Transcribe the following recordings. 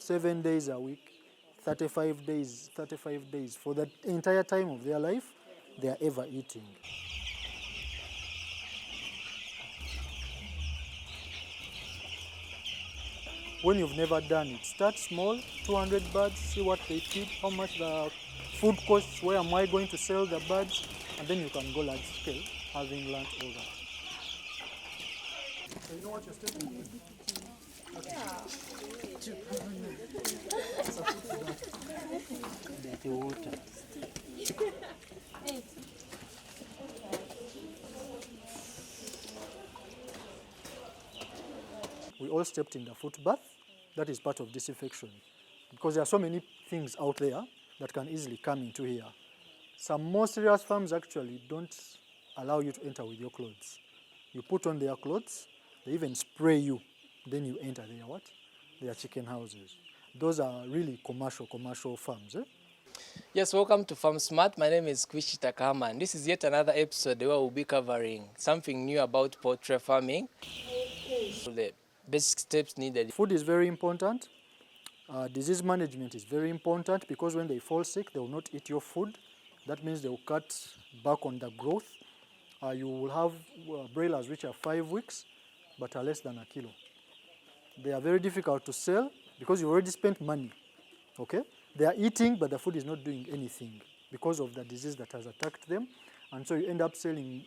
7 days a week, 35 days. For the entire time of their life, they are ever eating. When you've never done it, start small, 200 birds, see what they feed, how much the food costs, where am I going to sell the birds, and then you can go large scale, having learned all that. So you know what you're still doing? Dirty water. We all stepped in the foot bath. That is part of disinfection. Because there are so many things out there that can easily come into here. Some more serious farms actually don't allow you to enter with your clothes. You put on their clothes, they even spray you, then you enter their what? Their chicken houses. Those are really commercial farms. Yes, welcome to Farm Smart. My name is Kwishi Takahama, and this is yet another episode where we'll be covering something new about poultry farming. The basic steps needed. Food is very important. Disease management is very important because when they fall sick, they will not eat your food. That means they will cut back on the growth. You will have broilers which are 5 weeks but are less than a kilo. They are very difficult to sell because you already spent money. Okay? They are eating, but the food is not doing anything because of the disease that has attacked them. And so you end up selling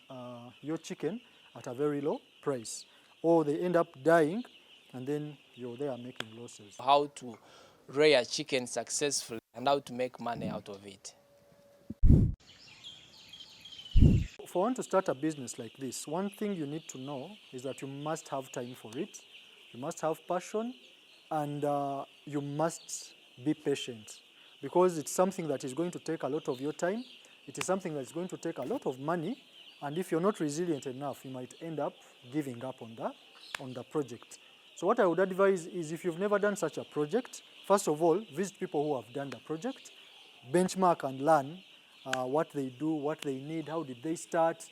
your chicken at a very low price. Or they end up dying, and then you're there making losses. How to rear chicken successfully and how to make money out of it. For one to start a business like this, one thing you need to know is that you must have time for it, you must have passion, and you must be patient because it's something that is going to take a lot of your time. It is something that is going to take a lot of money, and if you're not resilient enough, you might end up giving up on the project. So what I would advise is if you've never done such a project, first of all, visit people who have done the project, benchmark and learn what they do, what they need, how did they start,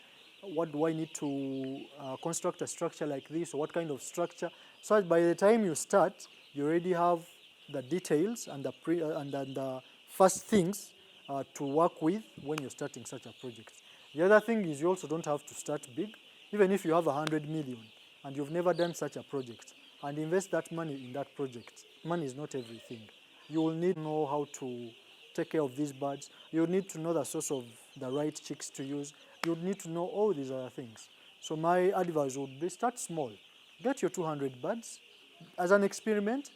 what do I need to construct a structure like this, or what kind of structure, so that by the time you start, you already have the details and the first things to work with when you're starting such a project. The other thing is you also don't have to start big. Even if you have 100 million and you've never done such a project and invest that money in that project, money is not everything. You will need to know how to take care of these birds. You need to know the source of the right chicks to use. You need to know all these other things. So my advice would be start small. Get your 200 birds as an experiment.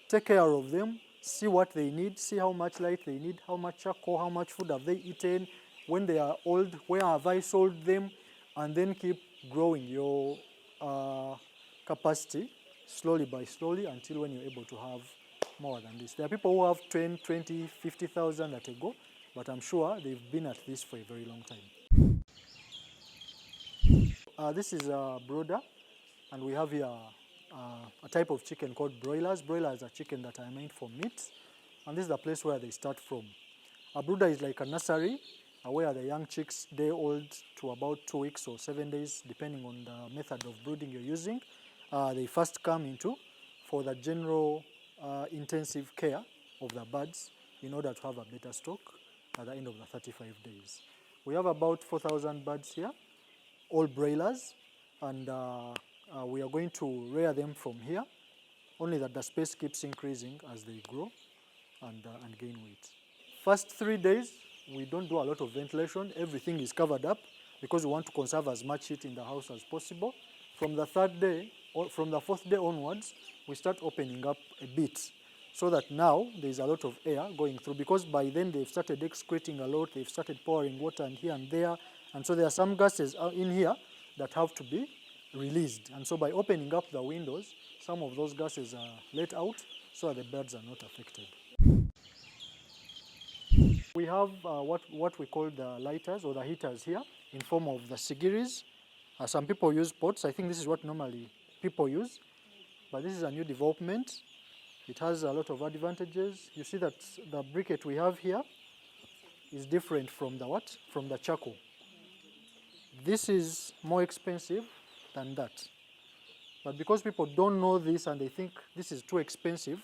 Take care of them. See what they need. See how much light they need. How much charcoal. How much food have they eaten. When they are old, where have I sold them? And then keep growing your capacity slowly by slowly until when you're able to have more than this. There are people who have 10, 20, 50,000 at a go, but I'm sure they've been at this for a very long time. This is a brooder, and we have here a type of chicken called broilers. Broilers are chicken that are made for meat, and this is the place where they start from. A brooder is like a nursery where the young chicks, day old to about 2 weeks or 7 days, depending on the method of brooding you're using, they first come into for the general intensive care of the birds in order to have a better stock at the end of the 35 days. We have about 4,000 birds here, all broilers, and we are going to rear them from here, only that the space keeps increasing as they grow and gain weight. First 3 days, we don't do a lot of ventilation. Everything is covered up because we want to conserve as much heat in the house as possible. From the 3rd day, or from the 4th day onwards, we start opening up a bit so that now there's a lot of air going through because by then they've started excreting a lot, they've started pouring water in here and there, and so there are some gases in here that have to be released. And so by opening up the windows, some of those gases are let out so that the birds are not affected. We have what we call the lighters or the heaters here in form of the sigiris. Some people use pots. I think this is what normally people use, but this is a new development. It has a lot of advantages. You see that the briquette we have here is different from the what? From the charcoal. This is more expensive than that. But because people don't know this and they think this is too expensive,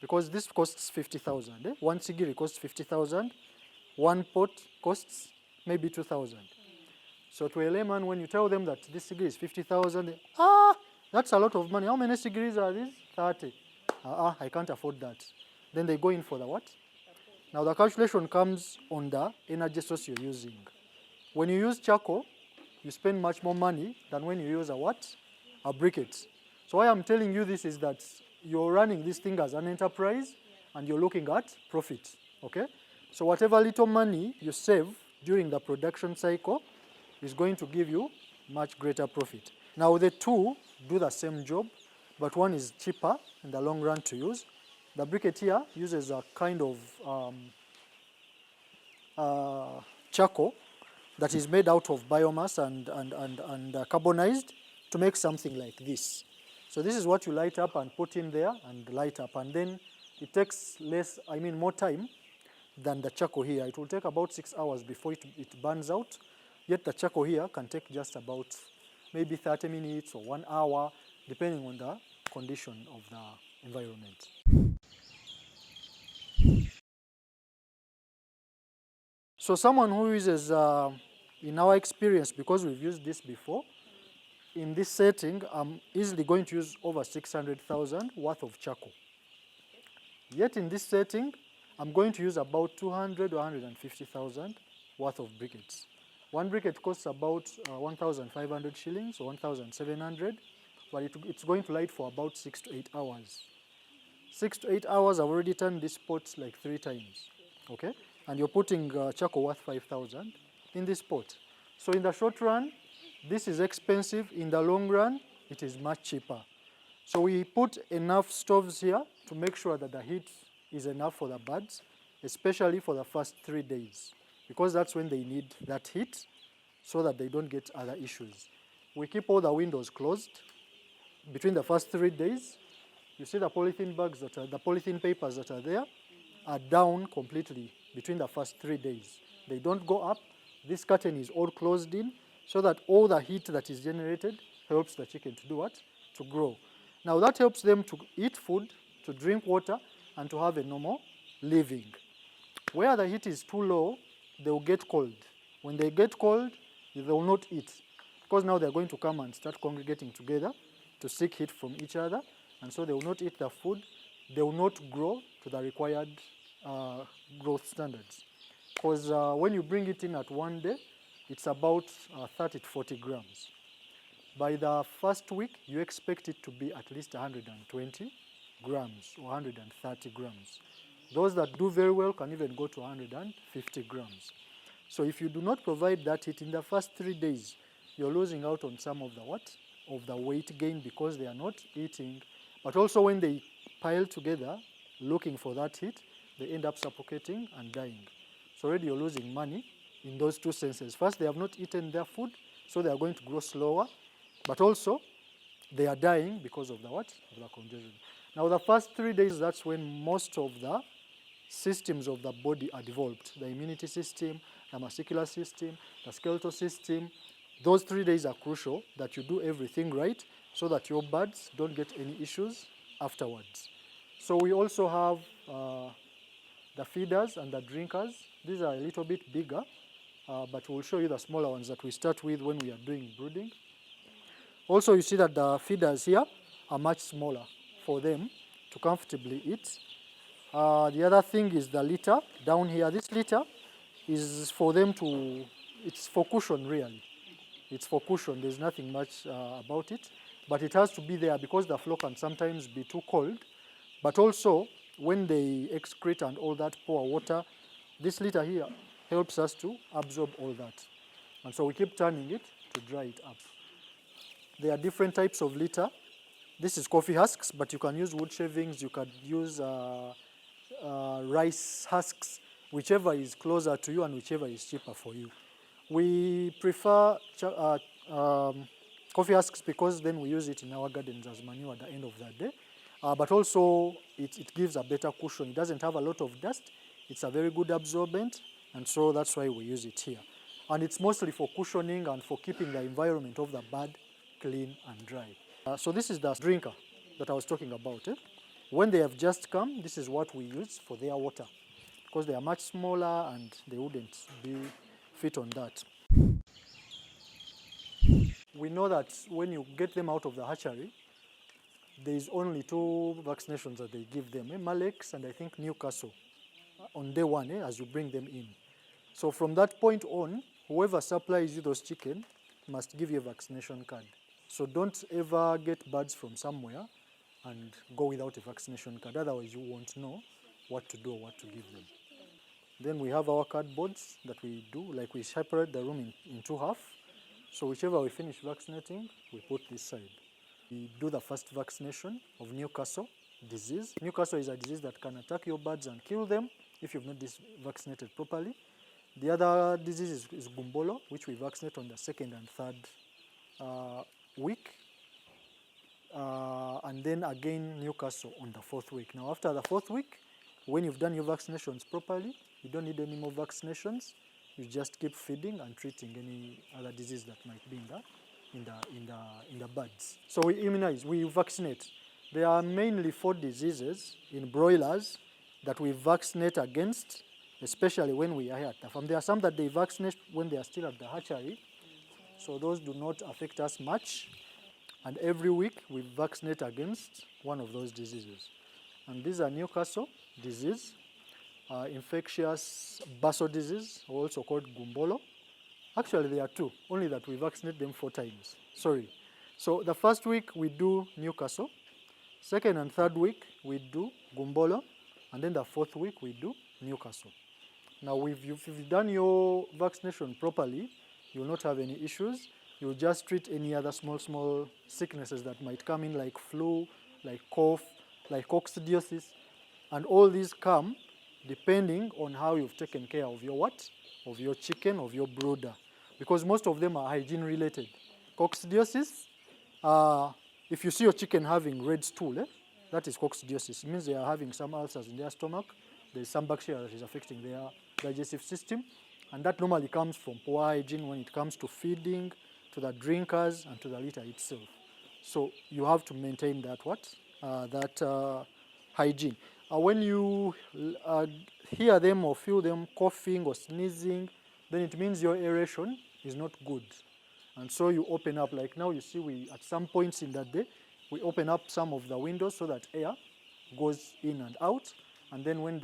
because this costs 50,000. One sigiri costs 50,000. One pot costs maybe 2,000. So to a layman, when you tell them that this sigiri is 50,000, that's a lot of money. How many sigiris are these? 30. I can't afford that. Then they go in for the what? Now the calculation comes on the energy source you're using. When you use charcoal, you spend much more money than when you use a what? A briquette. So why I'm telling you this is that you're running this thing as an enterprise and you're looking at profit, okay? So whatever little money you save during the production cycle is going to give you much greater profit. Now the two do the same job, but one is cheaper in the long run to use. The briquette here uses a kind of charcoal that is made out of biomass and carbonized to make something like this. So this is what you light up and put in there and light up, and then it takes more time than the charcoal here. It will take about 6 hours before it burns out, yet the charcoal here can take just about maybe 30 minutes or 1 hour, depending on the condition of the environment. So someone who uses, in our experience, because we've used this before, in this setting, I'm easily going to use over 600,000 worth of charcoal. Yet in this setting, I'm going to use about 200 or 150,000 worth of briquettes. One briquette costs about 1,500 shillings or 1,700, but it's going to light for about 6 to 8 hours. 6 to 8 hours, I've already turned this pot like 3 times, okay? And you're putting charcoal worth 5,000 in this pot. So in the short run, this is expensive. In the long run, it is much cheaper. So we put enough stoves here to make sure that the heat is enough for the birds, especially for the first 3 days, because that's when they need that heat so that they don't get other issues. We keep all the windows closed between the first 3 days. You see the polythene bags the polythene papers that are there are down completely between the first 3 days. They don't go up. This curtain is all closed in so that all the heat that is generated helps the chicken to do what? To grow. Now that helps them to eat food, to drink water, and to have a normal living. Where the heat is too low, they will get cold. When they get cold, they will not eat, because now they're going to come and start congregating together to seek heat from each other, and so they will not eat the food. They will not grow to the required growth standards. Because when you bring it in at one day, it's about 30 to 40 grams. By the first week, you expect it to be at least 120 grams or 130 grams. Those that do very well can even go to 150 grams. So if you do not provide that heat in the first 3 days, you're losing out on some of the weight gain, because they are not eating. But also when they pile together looking for that heat, they end up suffocating and dying. So already you're losing money in those two senses. First, they have not eaten their food, so they are going to grow slower. But also, they are dying because of the what? Of the congestion. Now, the first 3 days, that's when most of the systems of the body are developed. The immunity system, the muscular system, the skeletal system. Those 3 days are crucial, that you do everything right so that your birds don't get any issues afterwards. So we also have the feeders and the drinkers. These are a little bit bigger, but we'll show you the smaller ones that we start with when we are doing brooding. Also, you see that the feeders here are much smaller for them to comfortably eat. The other thing is the litter down here. This litter is for them it's for cushion really. It's for cushion. There's nothing much about it, but it has to be there because the floor can sometimes be too cold. But also, when they excrete and all that pour water, this litter here helps us to absorb all that. And so we keep turning it to dry it up. There are different types of litter. This is coffee husks, but you can use wood shavings, you can use rice husks, whichever is closer to you and whichever is cheaper for you. We prefer coffee husks because then we use it in our gardens as manure at the end of the day. But also, it gives a better cushion. It doesn't have a lot of dust. It's a very good absorbent, and so that's why we use it here. And it's mostly for cushioning and for keeping the environment of the bird clean and dry. So this is the drinker that I was talking about. When they have just come, this is what we use for their water, because they are much smaller and they wouldn't be fit on that. We know that when you get them out of the hatchery, there is only 2 vaccinations that they give them, Malex and I think Newcastle, on day 1, as you bring them in. So from that point on, whoever supplies you those chicken must give you a vaccination card. So don't ever get birds from somewhere and go without a vaccination card, otherwise you won't know what to do or what to give them. Then we have our cardboards that we do, like we separate the room in 2 halves. So whichever we finish vaccinating, we put this side. We do the first vaccination of Newcastle disease. Newcastle is a disease that can attack your birds and kill them if you've not vaccinated properly. The other disease is Gumbolo, which we vaccinate on the 2nd and 3rd week. And then again Newcastle on the 4th week. Now after the 4th week, when you've done your vaccinations properly, you don't need any more vaccinations. You just keep feeding and treating any other disease that might be in the birds. So we immunize, we vaccinate. There are mainly 4 diseases in broilers that we vaccinate against, especially when we are here at the farm. There are some that they vaccinate when they are still at the hatchery, so those do not affect us much. And every week we vaccinate against one of those diseases. And these are Newcastle disease, infectious bursal disease, also called Gumbolo. Actually, there are 2, only that we vaccinate them 4 times. Sorry. So the first week we do Newcastle, 2nd and 3rd week we do Gumbolo, and then the 4th week we do Newcastle. Now, if you've done your vaccination properly, you will not have any issues. You will just treat any other small sicknesses that might come in, like flu, like cough, like coccidiosis, and all these come depending on how you've taken care of your what? Of your chicken, of your brooder, because most of them are hygiene related. Coccidiosis, if you see your chicken having red stool, that is coccidiosis. It means they are having some ulcers in their stomach. There's some bacteria that is affecting their digestive system, and that normally comes from poor hygiene when it comes to feeding, to the drinkers, and to the litter itself. So you have to maintain that hygiene. When you hear them or feel them coughing or sneezing, then it means your aeration is not good. And so you open up, like now you see at some points in that day, we open up some of the windows so that air goes in and out. And then when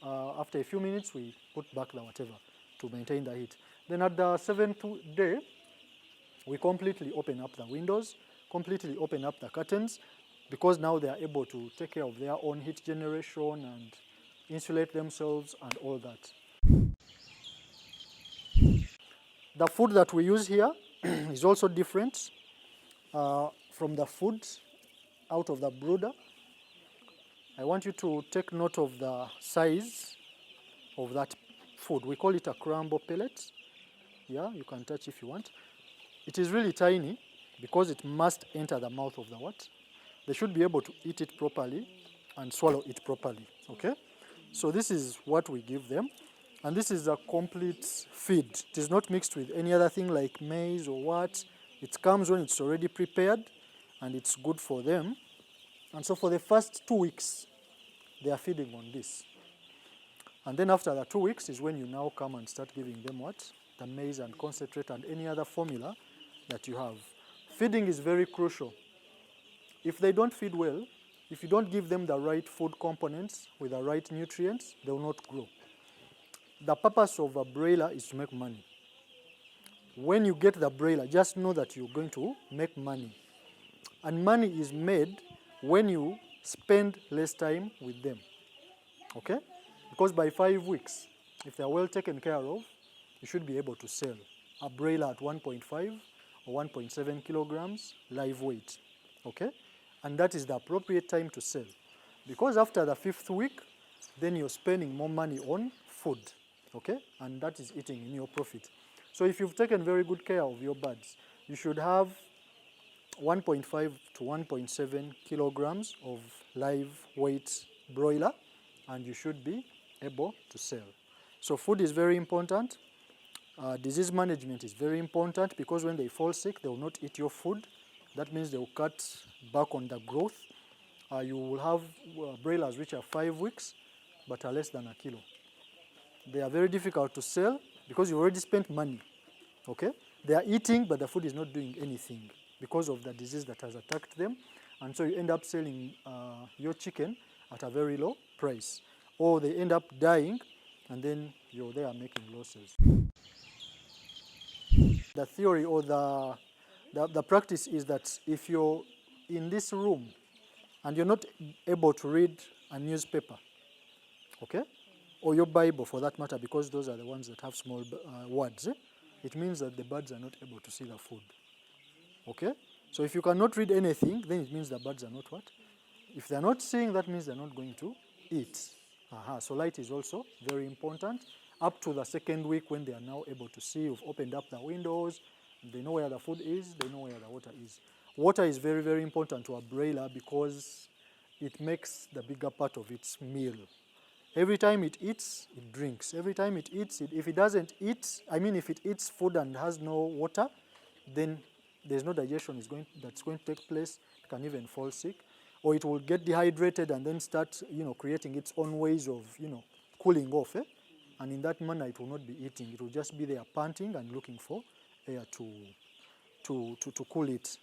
after a few minutes, we put back the whatever to maintain the heat. Then at the 7th day, we completely open up the windows, completely open up the curtains, because now they are able to take care of their own heat generation and insulate themselves and all that. The food that we use here is also different from the food out of the brooder. I want you to take note of the size of that food. We call it a crumble pellet. Yeah, you can touch if you want. It is really tiny because it must enter the mouth of the what? They should be able to eat it properly and swallow it properly, okay? So this is what we give them. And this is a complete feed. It is not mixed with any other thing like maize or what. It comes when it's already prepared and it's good for them. And so for the first 2 weeks, they are feeding on this. And then after the 2 weeks is when you now come and start giving them what? The maize and concentrate and any other formula that you have. Feeding is very crucial. If they don't feed well, if you don't give them the right food components with the right nutrients, they will not grow. The purpose of a broiler is to make money. When you get the broiler, just know that you're going to make money. And money is made when you spend less time with them, okay? Because by 5 weeks, if they're well taken care of, you should be able to sell a broiler at 1.5 or 1.7 kilograms live weight, okay? And that is the appropriate time to sell. Because after the 5th week, then you're spending more money on food, okay? And that is eating in your profit. So if you've taken very good care of your birds, you should have 1.5 to 1.7 kilograms of live weight broiler, and you should be able to sell. So food is very important. Disease management is very important, because when they fall sick, they will not eat your food. That means they will cut back on the growth. You will have broilers which are 5 weeks, but are less than a kilo. They are very difficult to sell because you already spent money, okay? They are eating, but the food is not doing anything because of the disease that has attacked them. And so you end up selling your chicken at a very low price. Or they end up dying, and then you're there making losses. The theory or the practice is that if you're in this room and you're not able to read a newspaper, okay, or your Bible for that matter, because those are the ones that have small words, it means that the birds are not able to see the food, okay? So if you cannot read anything, then it means the birds are not what? If they're not seeing, that means they're not going to eat. So light is also very important. Up to the second week when they are now able to see, you've opened up the windows, they know where the food is, they know where the water is. Water is very, very important to a broiler because it makes the bigger part of its meal. Every time it eats, it drinks. Every time it eats, if it doesn't eat, if it eats food and has no water, then there's no digestion that's going to take place. It can even fall sick. Or it will get dehydrated and then start, creating its own ways of, cooling off. And in that manner, it will not be eating. It will just be there panting and looking for air to cool it.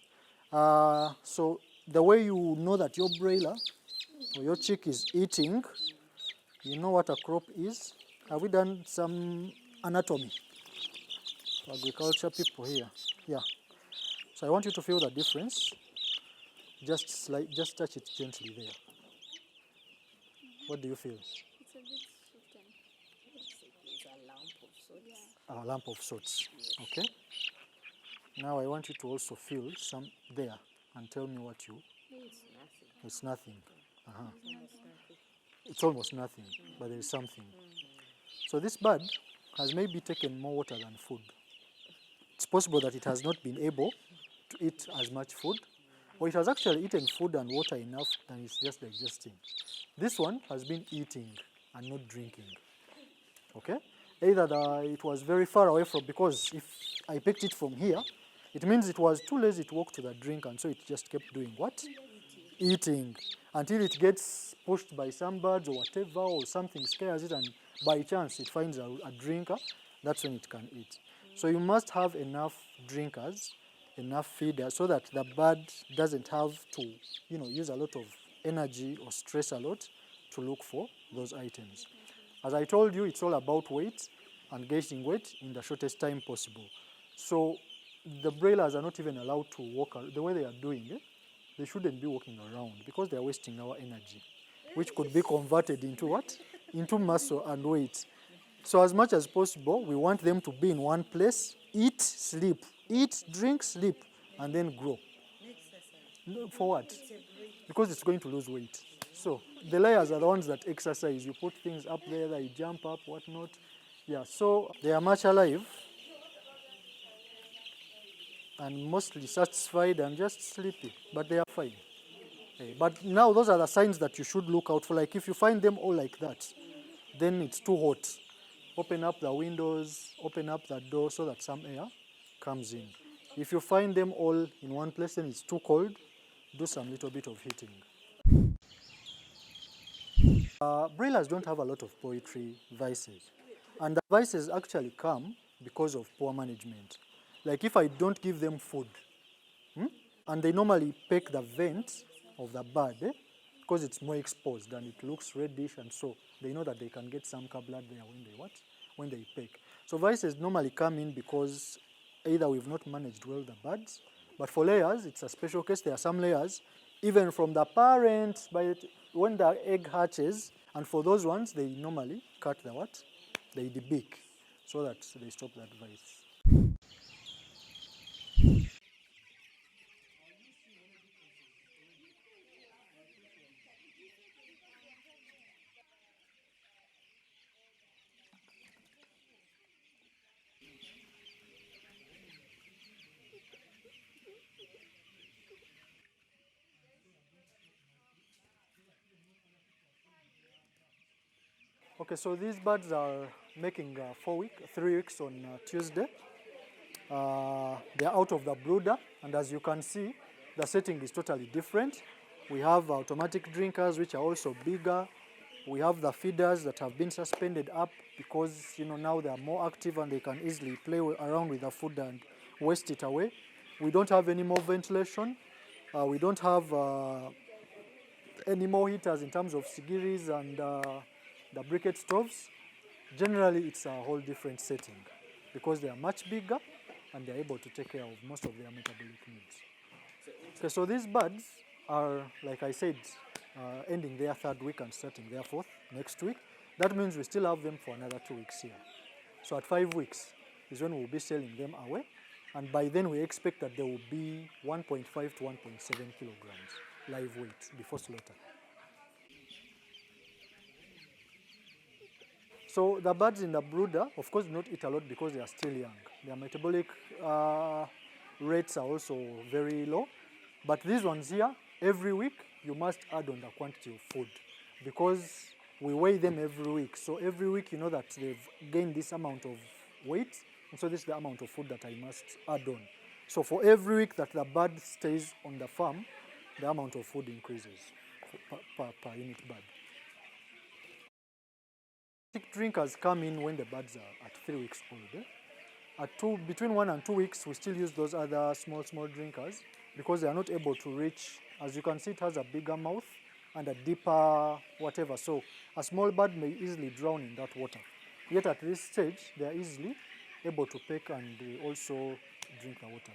So the way you know that your broiler or your chick is eating, you know what a crop is. Have we done some anatomy? Agriculture people here. Yeah. So I want you to feel the difference. Just touch it gently there. What do you feel? It's a bit sweetened. It's a lump of salt. Yeah. A lump of salt. Yes. Okay. Now I want you to also feel some there and tell me what you. It's nothing. It's nothing. It's almost nothing. It's almost nothing, but there is something. So this bird has maybe taken more water than food. It's possible that it has not been able to eat as much food, or it has actually eaten food and water enough and it's just digesting. This one has been eating and not drinking. Okay? Either it was very far away from, because if I picked it from here, it means it was too lazy to walk to the drink, and so it just kept doing what? Eating. Until it gets pushed by some birds or whatever, or something scares it, and by chance it finds a drinker, that's when it can eat. So you must have enough drinkers, enough feeders, so that the bird doesn't have to, use a lot of energy or stress a lot to look for those items. As I told you, it's all about weight and gaining weight in the shortest time possible. So the broilers are not even allowed to walk the way they are doing it. They shouldn't be walking around because they are wasting our energy, which could be converted into what? Into muscle and weight. So as much as possible, we want them to be in one place, eat, sleep, eat, drink, sleep, and then grow. For what? Because it's going to lose weight. So the layers are the ones that exercise. You put things up there, they jump up, whatnot. Yeah, so they are much alive and mostly satisfied and just sleepy, but they are fine. But now those are the signs that you should look out for. Like if you find them all like that, then it's too hot. Open up the windows, open up the door so that some air comes in. If you find them all in one place, then it's too cold, do some little bit of heating. Broilers don't have a lot of poultry vices. And the vices actually come because of poor management. Like if I don't give them food, and they normally peck the vent of the bird, because it's more exposed and it looks reddish, and so they know that they can get some blood there when they peck. So vices normally come in because either we've not managed well the birds, but for layers, it's a special case. There are some layers, even from the parent, when the egg hatches, and for those ones, they normally cut the beak, so that they stop that vice. Okay, so these birds are making 3 weeks on Tuesday. They're out of the brooder, and as you can see, the setting is totally different. We have automatic drinkers, which are also bigger. We have the feeders that have been suspended up because, now they are more active and they can easily play around with the food and waste it away. We don't have any more ventilation. We don't have any more heaters in terms of sigiris and the briquette stoves. Generally, it's a whole different setting because they are much bigger and they're able to take care of most of their metabolic needs. Okay, so these birds are, like I said, ending their 3rd week and starting their 4th next week. That means we still have them for another 2 weeks here. So at 5 weeks is when we'll be selling them away. And by then we expect that they will be 1.5 to 1.7 kilograms live weight before slaughter. So the birds in the brooder, of course, do not eat a lot because they are still young. Their metabolic rates are also very low. But these ones here, every week, you must add on the quantity of food because we weigh them every week. So every week, you know that they've gained this amount of weight, and so this is the amount of food that I must add on. So for every week that the bird stays on the farm, the amount of food increases per unit bird. Drinkers come in when the birds are at 3 weeks old. Between 1 and 2 weeks, we still use those other small drinkers because they are not able to reach. As you can see, it has a bigger mouth and a deeper whatever. So a small bird may easily drown in that water. Yet at this stage, they are easily able to peck and also drink the water.